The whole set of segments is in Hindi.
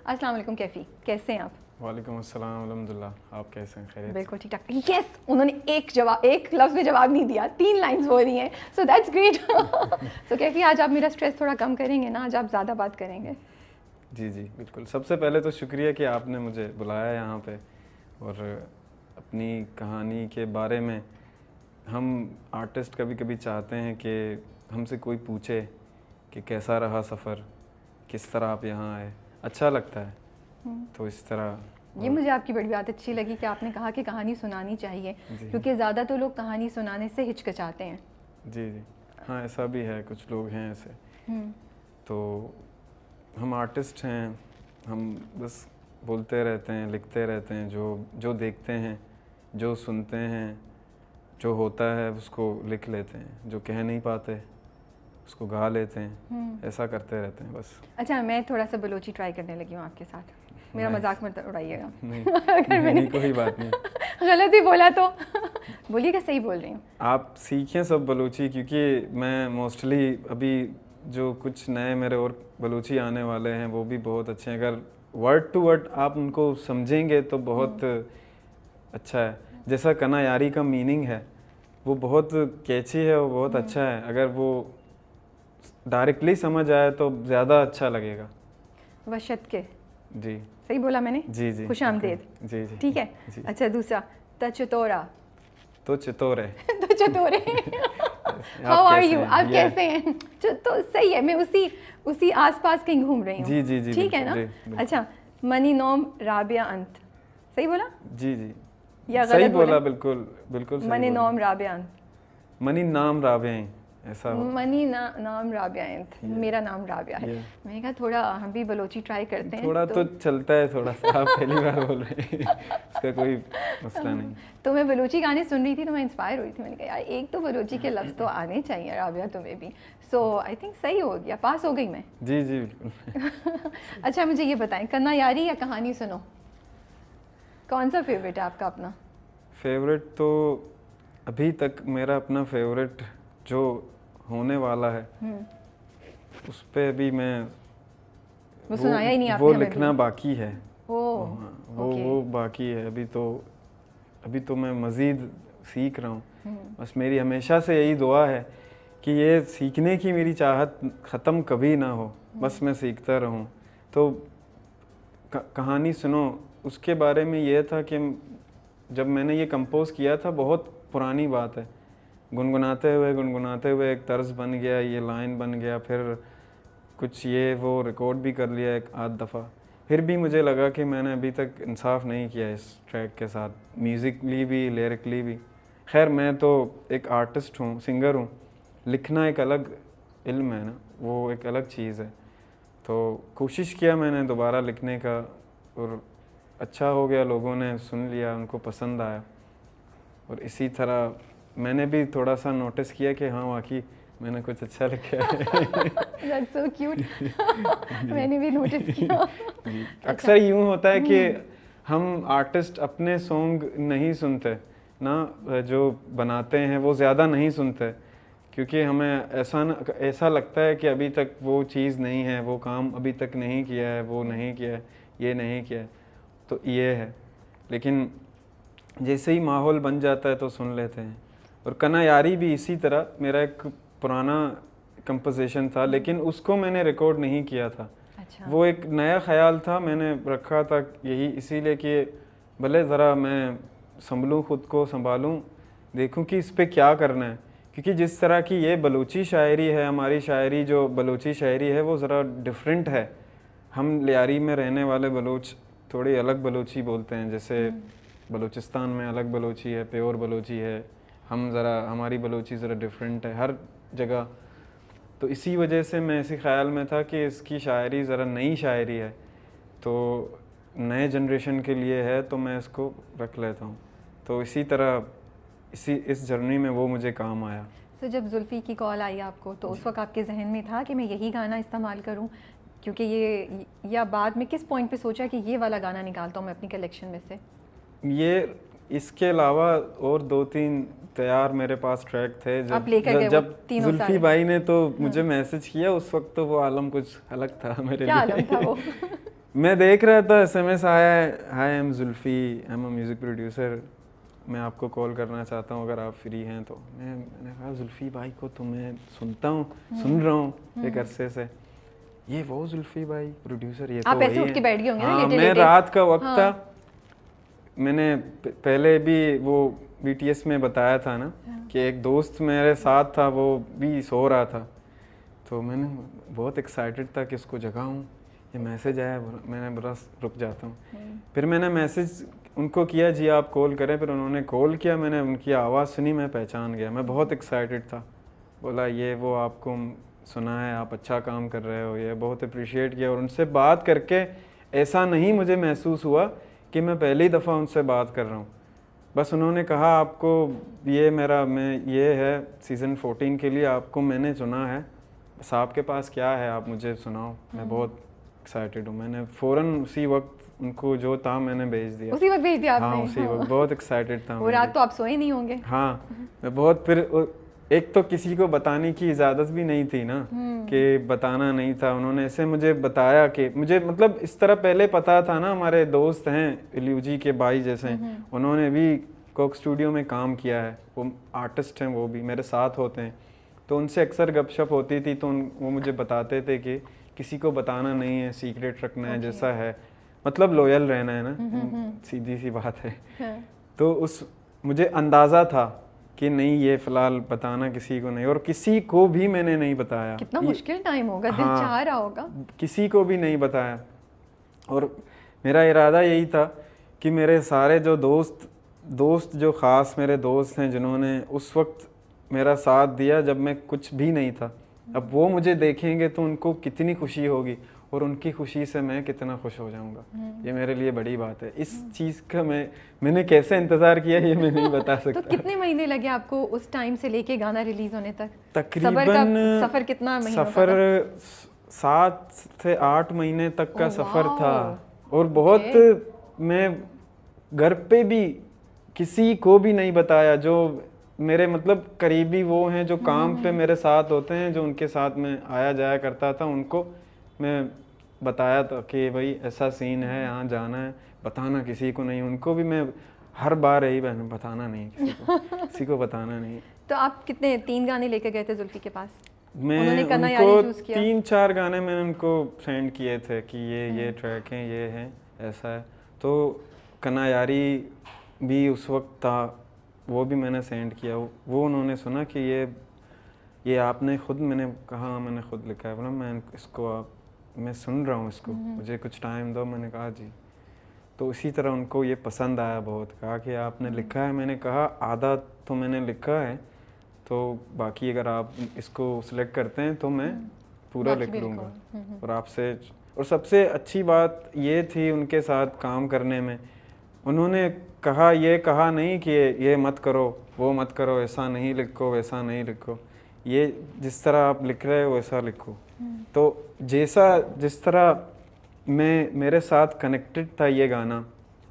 अस्सलाम वालेकुम कैफ़ी, कैसे हैं आप? वालेकुम अस्सलाम, अल्हम्दुलिल्लाह, आप कैसे हैं? खैरियत? बिल्कुल ठीक ठाक। यस, उन्होंने एक लफ्ज़ में जवाब नहीं दिया, 3 लाइन्स बोल रही हैं, सो दैट्स ग्रेट। तो कैफ़ी, आज आप मेरा स्ट्रेस थोड़ा कम करेंगे ना? आज आप ज़्यादा बात करेंगे। जी जी बिल्कुल। सबसे पहले तो शुक्रिया कि आपने मुझे बुलाया यहाँ पे, और अपनी कहानी के बारे में हम आर्टिस्ट कभी कभी चाहते हैं कि हमसे कोई पूछे कि कैसा रहा सफ़र, किस तरह आप यहाँ आए, अच्छा लगता है। तो इस तरह ये मुझे आपकी बड़ी बात अच्छी लगी कि आपने कहा कि कहानी सुनानी चाहिए, क्योंकि ज़्यादा तो लोग कहानी सुनाने से हिचकिचाते हैं। जी जी हाँ, ऐसा भी है, कुछ लोग हैं ऐसे। तो हम आर्टिस्ट हैं, हम बस बोलते रहते हैं, लिखते रहते हैं, जो देखते हैं, जो सुनते हैं, जो होता है उसको लिख लेते हैं, जो कह नहीं पाते उसको गा लेते हैं, ऐसा करते रहते हैं बस। अच्छा, मैं थोड़ा सा बलोची ट्राई करने लगी हूँ आपके साथ, मेरा मजाक मत उड़ाइएगा। अगर मैंने कोई बात नहीं, गलत ही बोला तो बोलिएगा, सही बोल रही हूँ। आप सीखें सब बलूची, क्योंकि मैं मोस्टली अभी जो कुछ नए मेरे और बलूची आने वाले हैं वो भी बहुत अच्छे हैं। अगर वर्ड टू वर्ड आप उनको समझेंगे तो बहुत अच्छा है। जैसा कना यारी का मीनिंग है वो बहुत कैची है, वो बहुत अच्छा है। अगर वो डायरेक्टली समझ आए तो ज़्यादा अच्छा लगेगा। वशत के, जी सही बोला मैंने? जी जी, खुश आमदेद। जी जी ठीक है जी। अच्छा, दूसरा तचतोरा। तो चितौरे तो चतोरे, हाउ आर यू, आप कैसे हैं? तो सही है, मैं उसी आसपास कहीं घूम रही हूँ। जी जी जी, ठीक है ना? अच्छा, मनी नोम राबिया अंत, सही बोला? जी जी, या सही गलत बोला? बिल्कुल बिल्कुल सही मनी बोला। नोम राबिया अंत, मनी नाम राबे, ऐसा हो। मनी नाम राबिया अंत, मेरा नाम राबिया है। मैंने कहा थोड़ा हम भी बलोची ट्राई करते हैं। थोड़ा तो चलता है, थोड़ा सा। आप पहली बार बोल रहे हैं, इसका कोई मसला नहीं। तो मैं बलोची गाने सुन रही थी तो मैं इंस्पायर हुई थी, मैंने कहा यार एक तो बलोची के लफ्ज़ तो आने चाहिए राबिया तुम्हें भी। सो आई थिंक सही हो गया, पास हो गई मैं। जी जी बिल्कुल। अच्छा, मुझे ये बताएं, कन्ना यारी या कहानी सुनो, कौन सा फेवरेट है आपका अपना? फेवरेट तो अभी तक मेरा अपना फेवरेट जो होने वाला है उस पे अभी मैं वो सुनाया ही नहीं आपने वो हमें लिखना भी। बाकी है। ओह, वो बाकी है। अभी तो मैं मज़ीद सीख रहा हूँ। बस मेरी हमेशा से यही दुआ है कि ये सीखने की मेरी चाहत ख़त्म कभी ना हो, बस मैं सीखता रहूँ। तो कहानी सुनो, उसके बारे में ये था कि जब मैंने ये कंपोज़ किया था, बहुत पुरानी बात है, गुनगुनाते हुए एक तर्ज बन गया, ये लाइन बन गया, फिर कुछ ये वो रिकॉर्ड भी कर लिया एक आध दफ़ा। फिर भी मुझे लगा कि मैंने अभी तक इंसाफ नहीं किया इस ट्रैक के साथ, म्यूज़िकली भी, लिरिकली भी। खैर, मैं तो एक आर्टिस्ट हूँ, सिंगर हूँ, लिखना एक अलग इल्म है ना, वो एक अलग चीज़ है। तो कोशिश किया मैंने दोबारा लिखने का, और अच्छा हो गया, लोगों ने सुन लिया, उनको पसंद आया। और इसी तरह मैंने भी थोड़ा सा नोटिस किया कि हाँ वाकई मैंने कुछ अच्छा लिखा है। That's so cute. मैंने भी नोटिस किया। जी, अक्सर यूँ होता है कि हम आर्टिस्ट अपने सॉन्ग नहीं सुनते ना, जो बनाते हैं वो ज़्यादा नहीं सुनते, क्योंकि हमें ऐसा लगता है कि अभी तक वो चीज़ नहीं है, वो काम अभी तक नहीं किया है, वो नहीं किया है, ये नहीं किया है, तो ये है। लेकिन जैसे ही माहौल बन जाता है तो सुन लेते हैं। और कना यारी भी इसी तरह, मेरा एक पुराना कंपोजिशन था, लेकिन उसको मैंने रिकॉर्ड नहीं किया था। अच्छा। वो एक नया ख्याल था, मैंने रखा था यही इसीलिए कि भले ज़रा मैं संभलूँ, ख़ुद को संभालूँ, देखूँ कि इस पे क्या करना है। क्योंकि जिस तरह की ये बलूची शायरी है, हमारी शायरी जो बलूची शायरी है वो ज़रा डिफरेंट है। हम लियारी में रहने वाले बलूच थोड़ी अलग बलूची बोलते हैं, जैसे बलूचिस्तान में अलग बलूची है, प्योर बलूची है, हमारी बलूची ज़रा डिफरेंट है हर जगह। तो इसी वजह से मैं इसी ख्याल में था कि इसकी शायरी ज़रा नई शायरी है, तो नए जनरेशन के लिए है, तो मैं इसको रख लेता हूँ। तो इसी तरह इस जर्नी में वो मुझे काम आया। तो जब जुल्फ़ी की कॉल आई आपको, तो उस वक्त आपके जहन में था कि मैं यही गाना इस्तेमाल करूं, क्योंकि ये, या बाद में किस पॉइंट पे सोचा कि ये वाला गाना निकालता हूँ मैं अपनी कलेक्शन में से? ये इसके अलावा और 2-3 तैयार मेरे पास ट्रैक थे। जब जुल्फी भाई ने तो मुझे मैसेज किया, उस वक्त तो वो आलम कुछ अलग था मेरे लिए। क्या आलम था वो? मैं देख रहा था SMS आया है, hi I am Zulfi, I am a music producer, मैं आपको कॉल करना चाहता हूँ अगर आप फ्री हैं तो। मैंने कहा जुल्फी भाई को तो मैं सुनता हूँ, सुन रहा हूँ एक अरसे से, ये वो जुल्फी भाई प्रोड्यूसर, ये आप तो ऐसे वही उठ के है। बैठ गए होंगे ना, हाँ, लेटे मैं लेटे। रात का वक्त था, मैंने पहले भी वो BTS में बताया था ना कि एक दोस्त मेरे साथ था, वो भी सो रहा था, तो मैंने बहुत एक्साइटेड था कि उसको जगाऊं, ये मैसेज आया, मैंने बस रुक जाता हूँ। फिर मैंने मैसेज उनको किया, जी आप कॉल करें, फिर उन्होंने कॉल किया, मैंने उनकी आवाज़ सुनी, मैं पहचान गया, मैं बहुत एक्साइटेड था। बोला ये वो आपको सुना है, आप अच्छा काम कर रहे हो, ये बहुत अप्रिशिएट किया। और उनसे बात करके ऐसा नहीं मुझे महसूस हुआ कि मैं पहली दफ़ा उनसे बात कर रहा हूँ। बस उन्होंने कहा आपको ये ये है सीज़न 14 के लिए आपको मैंने चुना है, बस आपके पास क्या है आप मुझे सुनाओ। मैं बहुत एक्साइटेड हूँ। मैंने फ़ौरन उसी वक्त उनको जो था मैंने भेज दिया। उसी वक्त भेज दिया आपने? हाँ उसी वक्त, बहुत एक्साइटेड था। वो रात तो आप सोए नहीं होंगे? हाँ मैं बहुत, फिर एक तो किसी को बताने की इजाज़त भी नहीं थी ना, कि बताना नहीं था। उन्होंने ऐसे मुझे बताया कि मुझे मतलब इस तरह पहले पता था ना, हमारे दोस्त हैं इल्यूजी के भाई जैसे, उन्होंने भी कोक स्टूडियो में काम किया है, वो आर्टिस्ट हैं, वो भी मेरे साथ होते हैं, तो उनसे अक्सर गपशप होती थी, तो वो मुझे बताते थे कि किसी को बताना नहीं है, सीक्रेट रखना है, जैसा है मतलब लॉयल रहना है ना, सीधी सी बात है। तो मुझे अंदाज़ा था कि नहीं ये फ़िलहाल बताना किसी को नहीं, और किसी को भी मैंने नहीं बताया। कितना मुश्किल टाइम होगा, दिल चाह रहा होगा। किसी को भी नहीं बताया, और मेरा इरादा यही था कि मेरे सारे जो दोस्त जो ख़ास मेरे दोस्त हैं, जिन्होंने उस वक्त मेरा साथ दिया जब मैं कुछ भी नहीं था, अब वो मुझे देखेंगे तो उनको कितनी खुशी होगी, और उनकी खुशी से मैं कितना खुश हो जाऊंगा। ये मेरे लिए बड़ी बात है। इस चीज़ का मैंने कैसे इंतज़ार किया ये मैं नहीं बता सकता। तो कितने महीने लगे आपको उस टाइम से लेके गाना रिलीज होने तक? तकरीबन सफ़र कितना महीनों का था? 7 से 8 महीने तक का सफ़र था, और बहुत मैं घर पे भी किसी को भी नहीं बताया, जो मेरे मतलब करीबी वो हैं जो काम पे मेरे साथ होते हैं, जो उनके साथ में आया जाया करता था, उनको मैं बताया था कि भाई ऐसा सीन है, यहाँ जाना है, बताना किसी को नहीं। उनको भी मैं हर बार यही बताना नहीं किसी को बताना नहीं। तो आप कितने 3 गाने लेके गए थे जुल्फी के पास? मैं उनको 3-4 गाने मैंने उनको सेंड किए थे कि ये ट्रैक हैं, ये हैं, ऐसा है। तो कना यारी भी उस वक्त था, वो भी मैंने सेंड किया, वो उन्होंने सुना कि ये आपने खुद, मैंने कहा मैंने खुद लिखा है। बोला मैं सुन रहा हूँ इसको, मुझे कुछ टाइम दो। मैंने कहा जी। तो इसी तरह उनको ये पसंद आया बहुत, कहा कि आपने लिखा है। मैंने कहा आधा तो मैंने लिखा है, तो बाकी अगर आप इसको सिलेक्ट करते हैं तो मैं पूरा लिख लूँगा। और आपसे, और सबसे अच्छी बात ये थी उनके साथ काम करने में, उन्होंने ये कहा नहीं कि ये मत करो, वो मत करो, ऐसा नहीं लिखो, वैसा नहीं लिखो, ये जिस तरह आप लिख रहे हो वैसा लिखो। तो जिस तरह मेरे साथ कनेक्टेड था ये गाना,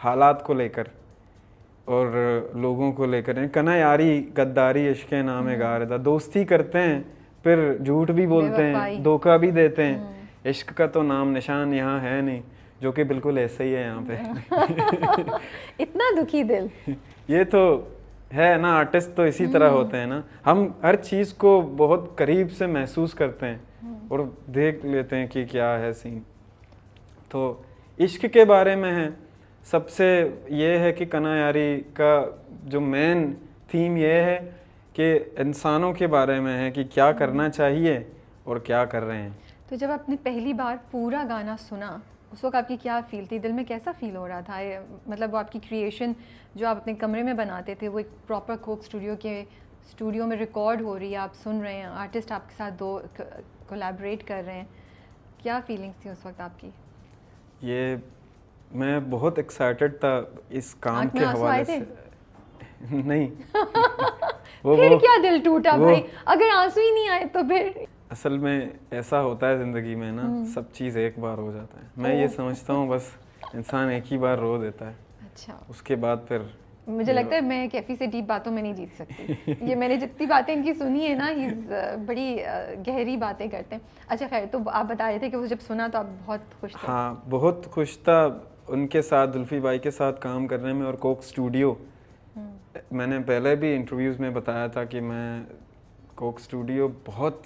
हालात को लेकर और लोगों को लेकर, कना यारी गद्दारी इश्क़ नाम गार था, दोस्ती करते हैं फिर झूठ भी बोलते हैं, धोखा भी देते हैं, इश्क का तो नाम निशान यहाँ है नहीं, जो कि बिल्कुल ऐसे ही है यहाँ पे। इतना दुखी दिल। ये तो है ना, आर्टिस्ट तो इसी तरह होते हैं ना, हम हर चीज़ को बहुत करीब से महसूस करते हैं और देख लेते हैं कि क्या है सीन। तो इश्क के बारे में है, सबसे ये है कि कना यारी का जो मेन थीम ये है कि इंसानों के बारे में है कि क्या करना चाहिए और क्या कर रहे हैं। तो जब आपने पहली बार पूरा गाना सुना, उस वक्त आपकी क्या फील थी, दिल में कैसा फील हो रहा था? मतलब वो आपकी क्रिएशन जो आप अपने कमरे में बनाते थे, वो एक प्रॉपर कोक स्टूडियो में रिकॉर्ड हो रही है, आप सुन रहे हैं, आर्टिस्ट आपके साथ कोलैबोरेट कर रहे हैं, क्या फीलिंग्स थी उस वक्त आपकी? ये मैं बहुत एक्साइटेड था इस काम के हवाले से। नहीं। फिर क्या दिल टूटा भाई, अगर आंसू ही नहीं आए तो फिर? असल में ऐसा होता है ज़िंदगी में ना, सब चीज़ एक बार हो जाता है। मैं ये समझता हूँ बस इंसान एक ही बार रो देता है। अच्छा। उसके बाद फिर मुझे लगता है मैं कैफी से डीप बातों में नहीं जीत सकती। ये मैंने जितनी बातें इनकी सुनी है ना, ये बड़ी गहरी बातें करते हैं। अच्छा खैर, तो आप बता रहे थे कि वो जब सुना तो आप बहुत खुश थे। हाँ, बहुत खुश था उनके साथ, जुल्फी भाई के साथ काम करने में। और कोक स्टूडियो, मैंने पहले भी इंटरव्यूज़ में बताया था कि मैं कोक स्टूडियो बहुत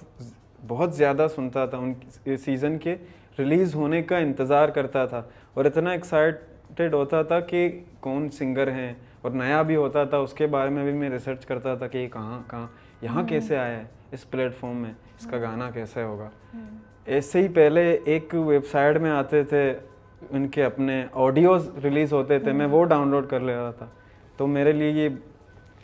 बहुत ज़्यादा सुनता था। उन सीज़न के रिलीज़ होने का इंतज़ार करता था और इतना एक्साइटेड होता था कि कौन सिंगर हैं, और नया भी होता था, उसके बारे में भी मैं रिसर्च करता था कि ये कहाँ यहाँ कैसे आया है, इस प्लेटफॉर्म में इसका गाना कैसे होगा। ऐसे ही पहले एक वेबसाइट में आते थे उनके अपने ऑडियोज़ रिलीज़ होते थे, मैं वो डाउनलोड कर ले रहा था। तो मेरे लिए ये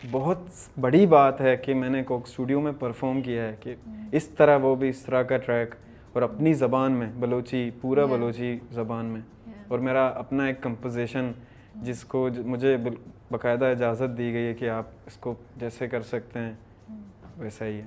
बहुत बड़ी बात है कि मैंने कोक स्टूडियो में परफॉर्म किया है, कि इस तरह, वो भी इस तरह का ट्रैक, और अपनी ज़बान में, बलोची, पूरा बलोची ज़बान में, और मेरा अपना एक कंपोजिशन जिसको मुझे बाकायदा इजाज़त दी गई है कि आप इसको जैसे कर सकते हैं वैसा ही है।